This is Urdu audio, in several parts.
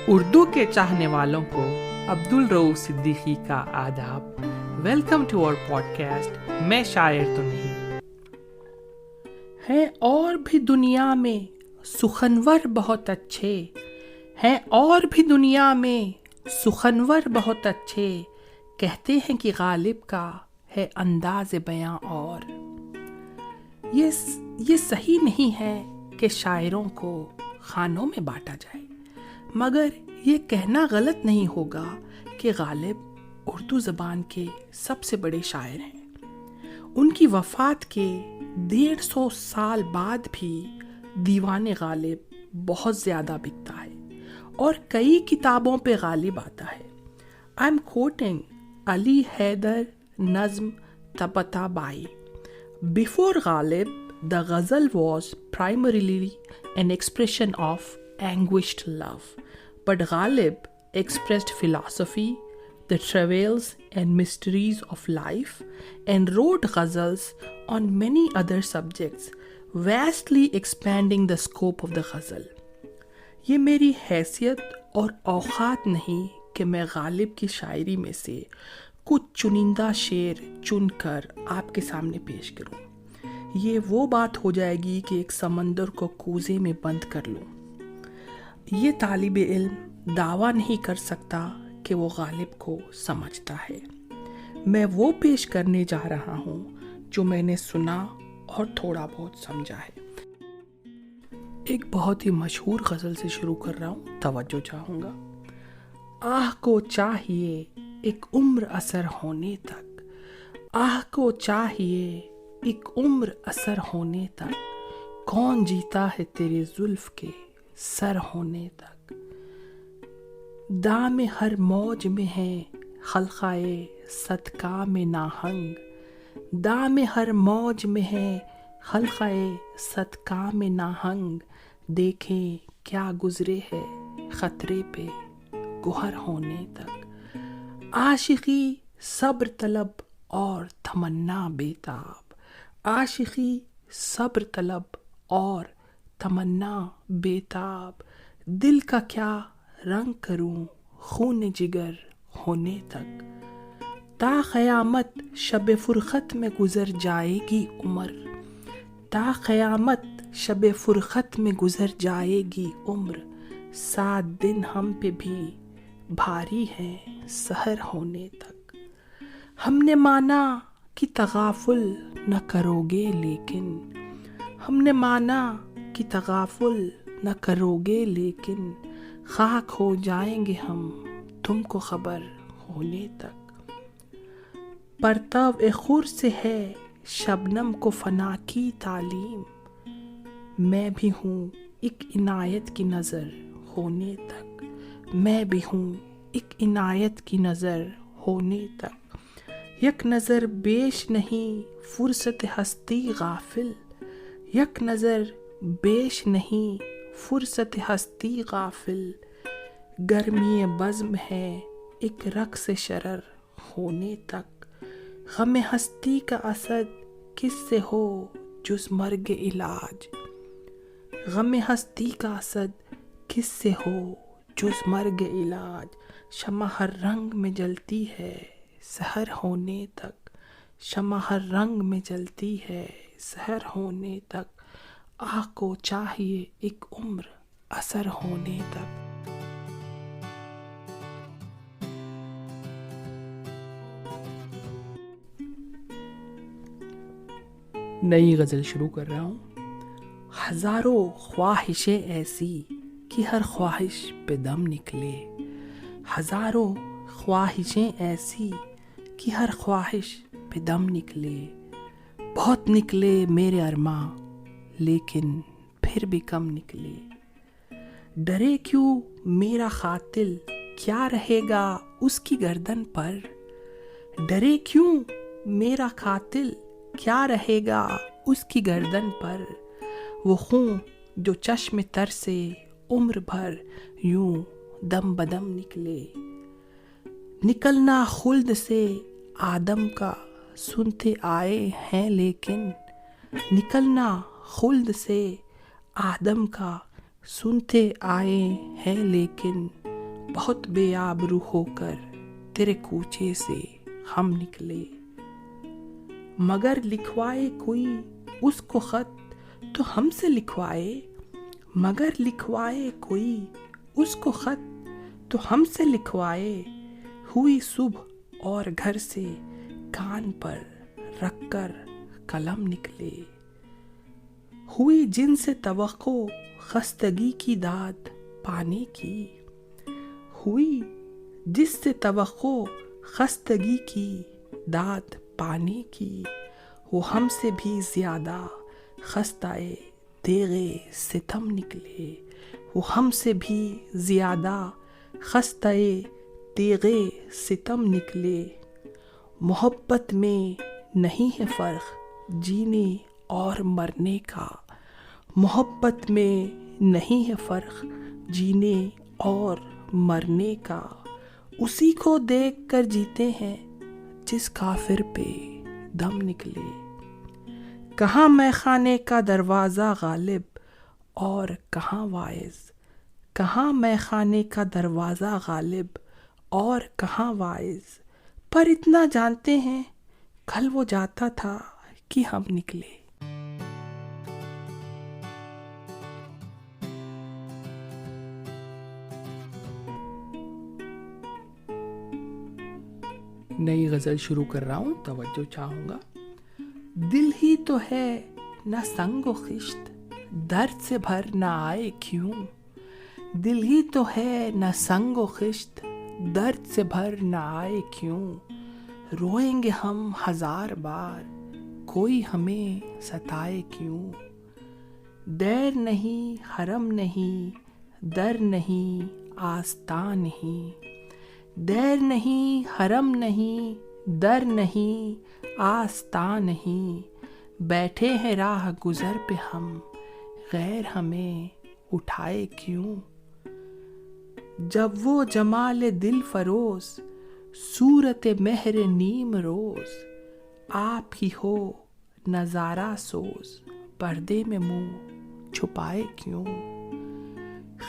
اردو کے چاہنے والوں کو عبدالرؤوف صدیقی کا آداب. ویلکم ٹو اور پوڈ کاسٹ میں شاعر تو نہیں. ہیں اور بھی دنیا میں سخنور بہت اچھے، ہیں اور بھی دنیا میں سخنور بہت اچھے، کہتے ہیں کہ غالب کا ہے انداز بیاں. اور یہ صحیح نہیں ہے کہ شاعروں کو خانوں میں بانٹا جائے، مگر یہ کہنا غلط نہیں ہوگا کہ غالب اردو زبان کے سب سے بڑے شاعر ہیں. ان کی وفات کے 150 سال بعد بھی دیوان غالب بہت زیادہ بکتا ہے اور کئی کتابوں پہ غالب آتا ہے. آئی ایم کوٹنگ علی حیدر نظم طبطبائی. Before Ghalib, the ghazal was primarily an expression of anguished love. But Ghalib expressed philosophy, the travails and mysteries of life, and wrote ghazals on many other subjects, vastly expanding the scope of the ghazal. یہ میری حیثیت اور اوقات نہیں کہ میں غالب کی شاعری میں سے کچھ چنندہ شعر چن کر آپ کے سامنے پیش کروں. یہ وہ بات ہو جائے گی کہ ایک سمندر کو کوزے میں بند کر لوں. یہ طالب علم دعویٰ نہیں کر سکتا کہ وہ غالب کو سمجھتا ہے. میں وہ پیش کرنے جا رہا ہوں جو میں نے سنا اور تھوڑا بہت سمجھا ہے. ایک بہت ہی مشہور غزل سے شروع کر رہا ہوں، توجہ چاہوں گا. آہ کو چاہیے ایک عمر اثر ہونے تک، آہ کو چاہیے ایک عمر اثر ہونے تک، کون جیتا ہے تیرے زلف کے سر ہونے تک. دام ہر موج میں ہے خلقائے صدقہ میں ناہنگ، دام ہر موج میں ہے خلقائے صدقہ میں ناہنگ، دیکھیں کیا گزرے ہے خطرے پہ گوہر ہونے تک. عاشقی صبر طلب اور تمنا بیتاب، عاشقی صبر طلب اور تمنا بیتاب، دل کا کیا رنگ کروں خون جگر ہونے تک. تا قیامت شب فرقت میں گزر جائے گی عمر، تا قیامت شب فرقت میں گزر جائے گی عمر، 7 دن ہم پہ بھی بھاری ہے سحر ہونے تک. ہم نے مانا کہ تغافل نہ کرو گے لیکن، ہم نے مانا کہ تغافل نہ کرو گے لیکن، خاک ہو جائیں گے ہم تم کو خبر ہونے تک. پرتو خور سے ہے شبنم کو فنا کی تعلیم، میں بھی ہوں ایک عنایت کی نظر ہونے تک، میں بھی ہوں ایک عنایت کی نظر ہونے تک. یک نظر بیش نہیں فرصت ہستی غافل، یک نظر بیش نہیں فرصت ہستی غافل، گرمی بزم ہے ایک رقص شرر ہونے تک. غم ہستی کا اسد کس سے ہو جز مرگ علاج، غم ہستی کا اسد کس سے ہو جز مرگ علاج. شمع ہر رنگ میں جلتی ہے سحر ہونے تک، شمع ہر رنگ میں جلتی ہے سحر ہونے تک، آہ کو چاہیے ایک عمر اثر ہونے تک. نئی غزل شروع کر رہا ہوں. ہزاروں خواہشیں ایسی کہ ہر خواہش پہ دم نکلے، ہزاروں خواہشیں ایسی کہ ہر خواہش پہ دم نکلے، بہت نکلے میرے ارماں لیکن پھر بھی کم نکلے. ڈرے کیوں میرا قاتل کیا رہے گا اس کی گردن پر، ڈرے کیوں میرا قاتل کیا رہے گا اس کی گردن پر، وہ خون جو چشم تر سے عمر بھر یوں دم بدم نکلے. نکلنا خلد سے آدم کا سنتے آئے ہیں لیکن، نکلنا خلد سے آدم کا سنتے آئے ہیں لیکن، بہت بے آبرو ہو کر تیرے کوچے سے ہم نکلے، مگر لکھوائے کوئی اس کو خط تو ہم سے لکھوائے، مگر لکھوائے کوئی اس کو خط تو ہم سے لکھوائے، ہوئی صبح اور گھر سے کان پر رکھ کر قلم نکلے، ہوئی جن سے توقع خستگی کی داد پانے کی، ہوئی جس سے توقع خستگی کی داد پانے کی، وہ ہم سے بھی زیادہ خستۂ تیغِ ستم نکلے، وہ ہم سے بھی زیادہ خستۂ تیغِ ستم نکلے، محبت میں نہیں ہے فرق جینے اور مرنے کا، محبت میں نہیں ہے فرق جینے اور مرنے کا، اسی کو دیکھ کر جیتے ہیں جس کافر پہ دم نکلے، کہاں میخانے کا دروازہ غالب اور کہاں واعظ، کہاں میخانے کا دروازہ غالب اور کہاں واعظ، پر اتنا جانتے ہیں کل وہ جاتا تھا کہ ہم نکلے۔ نئی غزل شروع کر رہا ہوں، توجہ چاہوں گا۔ دل ہی تو ہے نہ سنگ و خشت، درد سے بھر نہ آئے کیوں، دل ہی تو ہے نہ سنگ و خشت، درد سے بھر نہ آئے کیوں، روئیں گے ہم ہزار بار کوئی ہمیں ستائے کیوں، دیر نہیں حرم نہیں در نہیں آستاں نہیں، دیر نہیں حرم نہیں در نہیں آستاں نہیں، بیٹھے ہیں راہ گزر پہ ہم غیر ہمیں اٹھائے کیوں، جب وہ جمال دل فروز صورت مہر نیم روز، آپ ہی ہو نظارہ سوز پردے میں منہ چھپائے کیوں،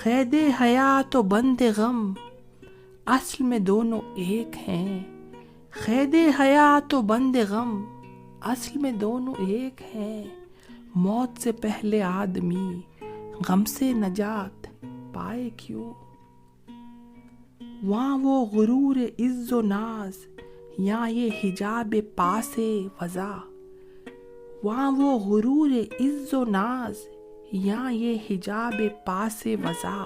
قید حیات و بند غم اصل میں دونوں ایک ہیں، قید حیات و بند غم اصل میں دونوں ایک ہیں، موت سے پہلے آدمی غم سے نجات پائے کیوں، وہاں وہ غرور عز و ناز یا یہ حجاب پاس وضع، وہاں وہ غرور عز و ناز یا یہ حجاب پاس وضع،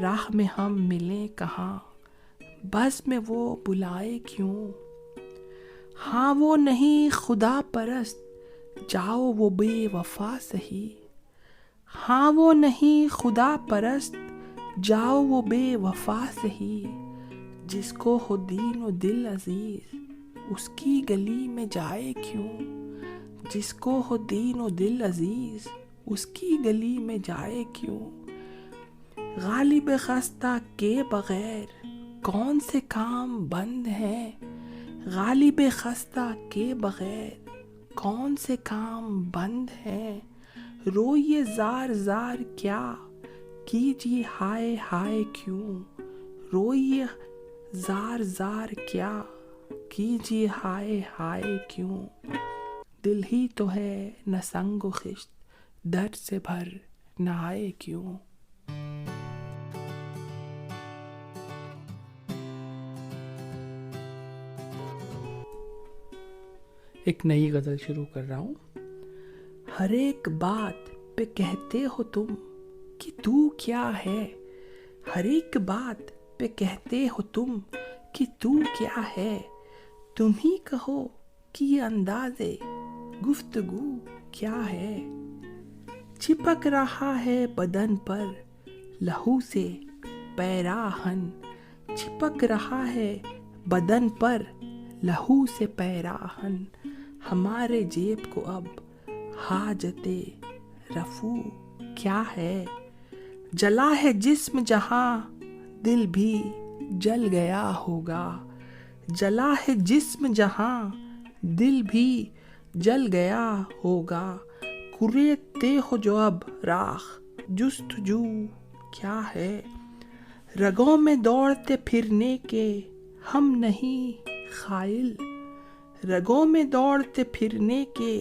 راہ میں ہم ملیں کہاں بس میں وہ بلائے کیوں، ہاں وہ نہیں خدا پرست جاؤ وہ بے وفا سہی، ہاں وہ نہیں خدا پرست جاؤ وہ بے وفا سہی، جس کو ہو دین و دل عزیز اس کی گلی میں جائے کیوں، جس کو ہو دین و دل عزیز اس کی گلی میں جائے کیوں، غالب خستہ کے بغیر کون سے کام بند ہیں، غالب خستہ کے بغیر کون سے کام بند ہیں، روئیے زار زار کیا کیجیے ہائے ہائے کیوں، روئیے زار زار کیا کیجیے ہائے ہائے کیوں، دل ہی تو ہے نہ سنگ و خشت درد سے بھر نہ آئے کیوں۔ ایک نئی غزل شروع کر رہا ہوں۔ ہر ایک بات پہ کہتے ہو تم کہ تو کیا ہے، ہر ایک بات پہ کہتے ہو تم کہ تو کیا ہے، تم ہی کہو کہ یہ انداز گفتگو کیا ہے، چپک رہا ہے بدن پر لہو سے پیراہن، چپک رہا ہے بدن پر لہو سے پیراہن، ہمارے جیب کو اب حاجت رفو کیا ہے، جلا ہے جسم جہاں دل بھی جل گیا ہوگا، جلا ہے جسم جہاں دل بھی جل گیا ہوگا، کوریتے ہو جو اب راہ جستجو کیا ہے، رگوں میں دوڑتے پھرنے کے ہم نہیں قائل، رگوں میں دوڑتے پھرنے کے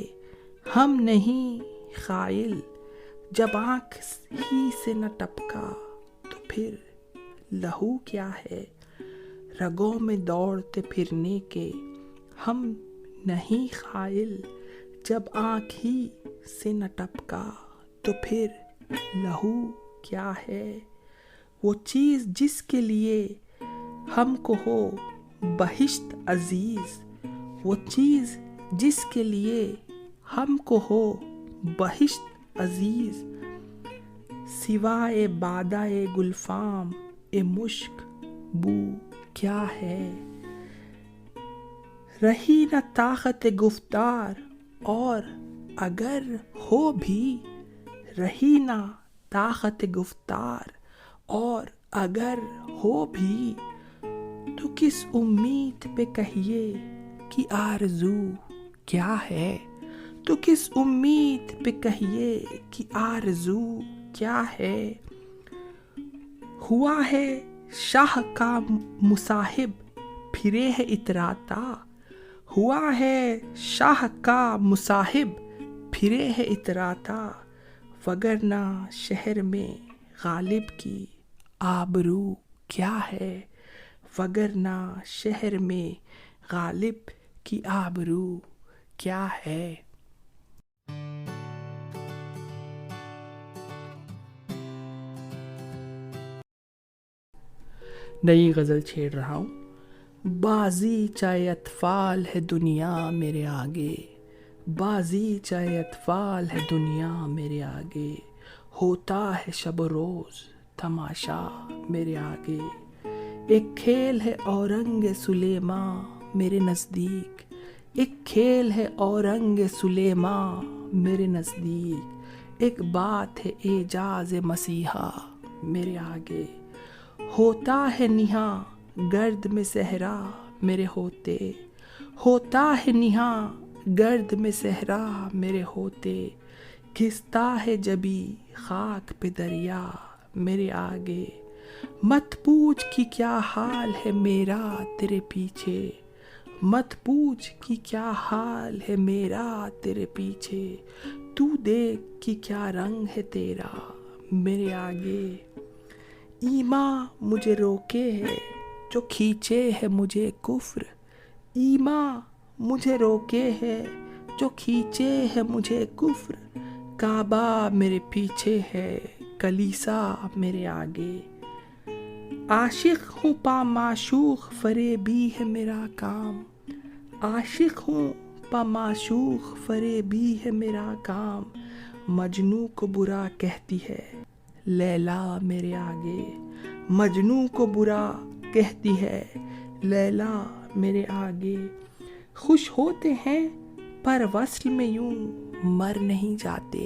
ہم نہیں قائل، جب آنکھ ہی سے نہ ٹپکا تو پھر لہو کیا ہے، رگوں میں دوڑتے پھرنے کے ہم نہیں قائل، جب آنکھ ہی سے نہ ٹپکا تو پھر لہو کیا ہے، وہ چیز جس کے لیے ہم کو ہو بہشت عزیز، وہ چیز جس کے لیے ہم کو ہو بہشت عزیز، سوائے بادۂ گلفام مشک بو کیا ہے، رہی نہ طاقت گفتار اور اگر ہو بھی، رہی نہ طاقت گفتار اور اگر ہو بھی، تو کس امید پہ کہیے کہ آرزو کیا ہے، تو کس امید پہ کہیے کہ آرزو کیا ہے، ہوا ہے شاہ کا مصاحب پھرے ہے اتراتا، ہوا ہے شاہ کا مصاحب پھرے ہے اتراتا، وگرنہ شہر میں غالب کی آبرو کیا ہے، وگرنہ شہر میں غالب کی آبرو کیا ہے۔ نئی غزل چھیڑ رہا ہوں۔ بازی چاہے اطفال ہے دنیا میرے آگے، بازی چاہے اطفال ہے دنیا میرے آگے، ہوتا ہے شب و روز تماشا میرے آگے، ایک کھیل ہے اورنگ سلیماں میرے نزدیک، ایک کھیل ہے اورنگ سلیماں میرے نزدیک، ایک بات ہے اعجاز مسیحا میرے آگے، ہوتا ہے نہاں گرد میں صحرا میرے ہوتے، ہوتا ہے نہاں گرد میں صحرا میرے ہوتے، گھستا ہے جبھی خاک پہ دریا میرے آگے، مت پوچھ کہ کیا حال ہے میرا تیرے پیچھے، مت پوچھ کہ کیا حال ہے میرا تیرے پیچھے، تو دیکھ کہ کیا رنگ ہے تیرا میرے آگے، ایماں مجھے روکے ہے جو کھینچے ہے مجھے کفر، ایماں مجھے روکے ہے جو کھینچے ہے مجھے کفر، کعبہ میرے پیچھے ہے کلیسا میرے آگے، عاشق ہوں پا معشوق فریبی ہے میرا کام، عاشق ہوں پا معشوق فریبی ہے میرا کام، مجنوں کو برا کہتی ہے لیلا میرے آگے، مجنوں کو برا کہتی ہے لیلا میرے آگے، خوش ہوتے ہیں پر وصل میں یوں مر نہیں جاتے،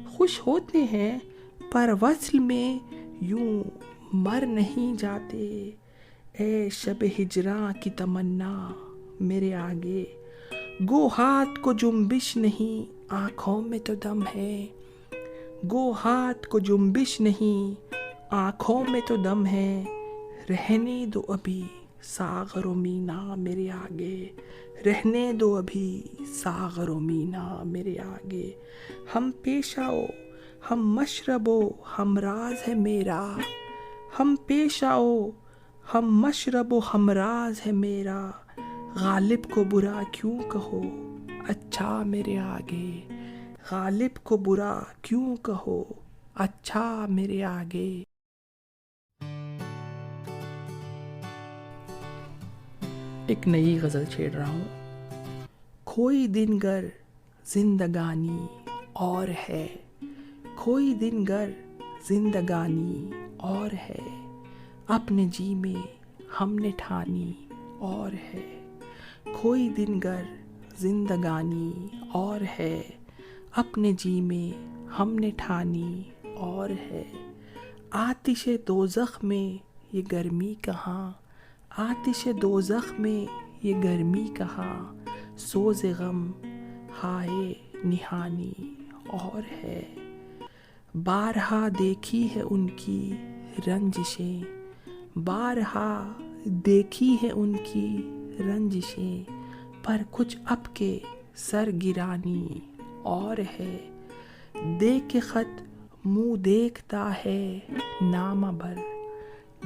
خوش ہوتے ہیں پر وصل میں یوں مر نہیں جاتے، اے شب ہجراں کی تمنا میرے آگے، گو ہاتھ کو جنبش نہیں آنکھوں میں تو دم ہے، گو ہاتھ کو جنبش نہیں آنکھوں میں تو دم ہے، رہنے دو ابھی ساغر و مینا میرے آگے، رہنے دو ابھی ساغر و مینا میرے آگے، ہم پیش آؤ ہم مشرب و ہم راز ہے میرا، ہم پیش آؤ ہم مشرب و ہم راز ہے میرا، غالب کو برا کیوں کہو اچھا میرے آگے، غالب کو برا کیوں کہو اچھا میرے آگے۔ ایک نئی غزل چھیڑ رہا ہوں۔ کوئی دن گر زندگانی اور ہے، کوئی دن گر زندگانی اور ہے، اپنے جی میں ہم نے ٹھانی اور ہے، کوئی دن گر زندگانی اور ہے، اپنے جی میں ہم نے ٹھانی اور ہے، آتش دوزخ میں یہ گرمی کہاں، آتش دوزخ میں یہ گرمی کہاں، سوز غم ہائے نہانی اور ہے، بارہا دیکھی ہے ان کی رنجشیں، بارہا دیکھی ہے ان کی رنجشیں، پر کچھ اب کے سر گرانی اور ہے۔ دیکھ کے خط منہ دیکھتا ہے نامہ بر،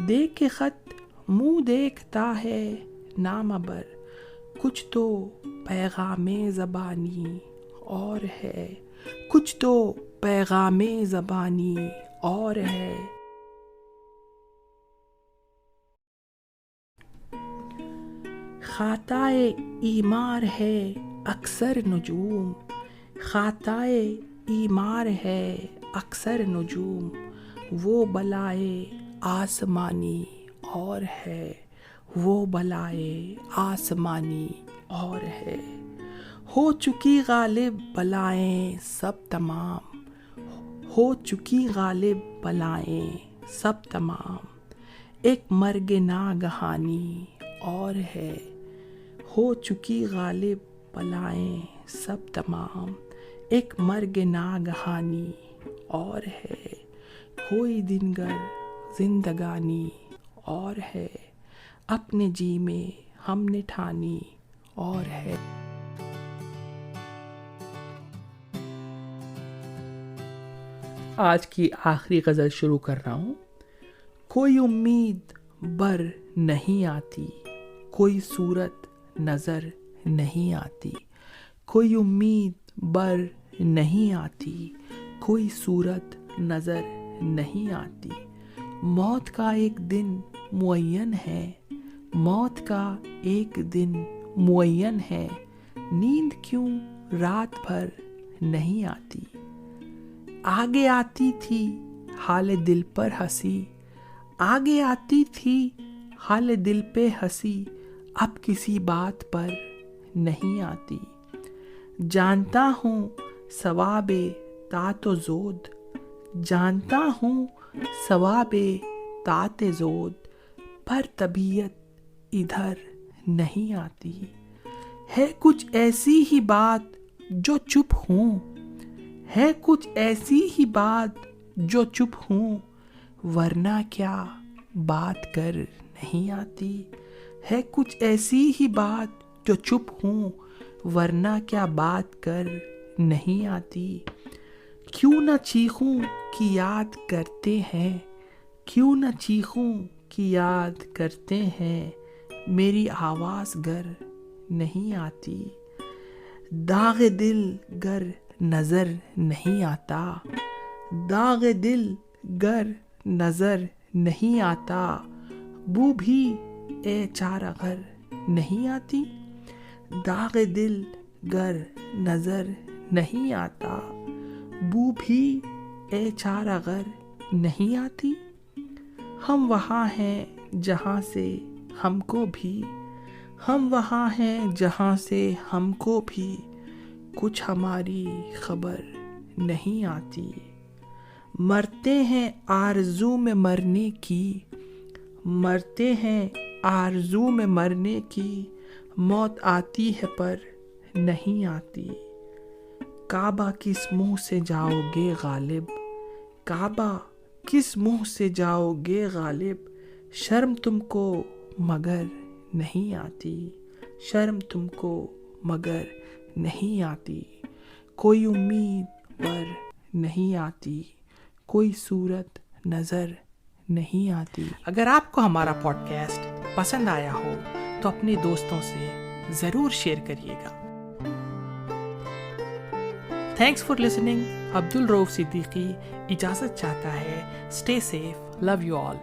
دیکھ کے خط منہ دیکھتا ہے نامہ بر، کچھ تو پیغام زبانی اور ہے، کچھ تو پیغام زبانی اور ہے۔ خطائے ایمار ہے اکثر نجوم، خطائے ایمار ہے اکثر نجوم، وہ بلائے آسمانی اور ہے، وہ بلائے آسمانی اور ہے۔ ہو چکی غالب بلائیں سب تمام، ہو چکی غالب بلائیں سب تمام، ایک مرگ ناگہانی اور ہے۔ ہو چکی غالب بلائیں سب تمام، ایک مرگ ناگہانی اور ہے۔ کوئی دن گر زندگانی اور ہے، اپنے جی میں ہم نے ٹھانی اور ہے۔ آج کی آخری غزل شروع کر رہا ہوں۔ کوئی امید بر نہیں آتی، کوئی صورت نظر نہیں آتی، کوئی امید بر نہیں آتی، کوئی صورت نظر نہیں آتی۔ موت کا ایک دن معین ہے، موت کا ایک دن معین ہے، نیند کیوں رات بھر نہیں آتی۔ آگے آتی تھی حال دل پر ہنسی، آگے آتی تھی حال دل پہ ہنسی، اب کسی بات پر نہیں آتی۔ جانتا ہوں ثواب طاعت و زود، جانتا ہوں ثواب طاعت زود، پر طبیعت ادھر نہیں آتی۔ ہے کچھ ایسی ہی بات جو چپ ہوں، ہے کچھ ایسی ہی بات جو چپ ہوں، ورنہ کیا بات کر نہیں آتی۔ ہے کچھ ایسی ہی بات جو چپ ہوں، ورنہ کیا بات کر نہیں آتی۔ کیوں نہ چیخوں کی یاد کرتے ہیں، کیوں نہ چیخوں کی یاد کرتے ہیں، میری آواز گر نہیں آتی۔ داغ دل گر نظر نہیں آتا، داغ دل گر نظر نہیں آتا، بو بھی اے چارہ غر نہیں آتی۔ داغ دل گر نظر نہیں آتا، بو بھی اے چارہ غر نہیں آتی۔ ہم وہاں ہیں جہاں سے ہم کو بھی، ہم وہاں ہیں جہاں سے ہم کو بھی، کچھ ہماری خبر نہیں آتی۔ مرتے ہیں آرزو میں مرنے کی، مرتے ہیں آرزو میں مرنے کی، موت آتی ہے پر نہیں آتی۔ کعبہ کس منہ سے جاؤ گے غالب، کعبہ کس منہ سے جاؤ گے غالب، شرم تم کو مگر نہیں آتی، شرم تم کو مگر نہیں آتی۔ کوئی امید پر نہیں آتی، کوئی صورت نظر نہیں آتی۔ اگر آپ کو ہمارا پوڈ کاسٹ پسند آیا ہو تو اپنے دوستوں سے ضرور شیئر کریے گا۔ Thanks for listening. عبد الرؤف صدیقی اجازت چاہتا ہے۔ Stay safe, love you all.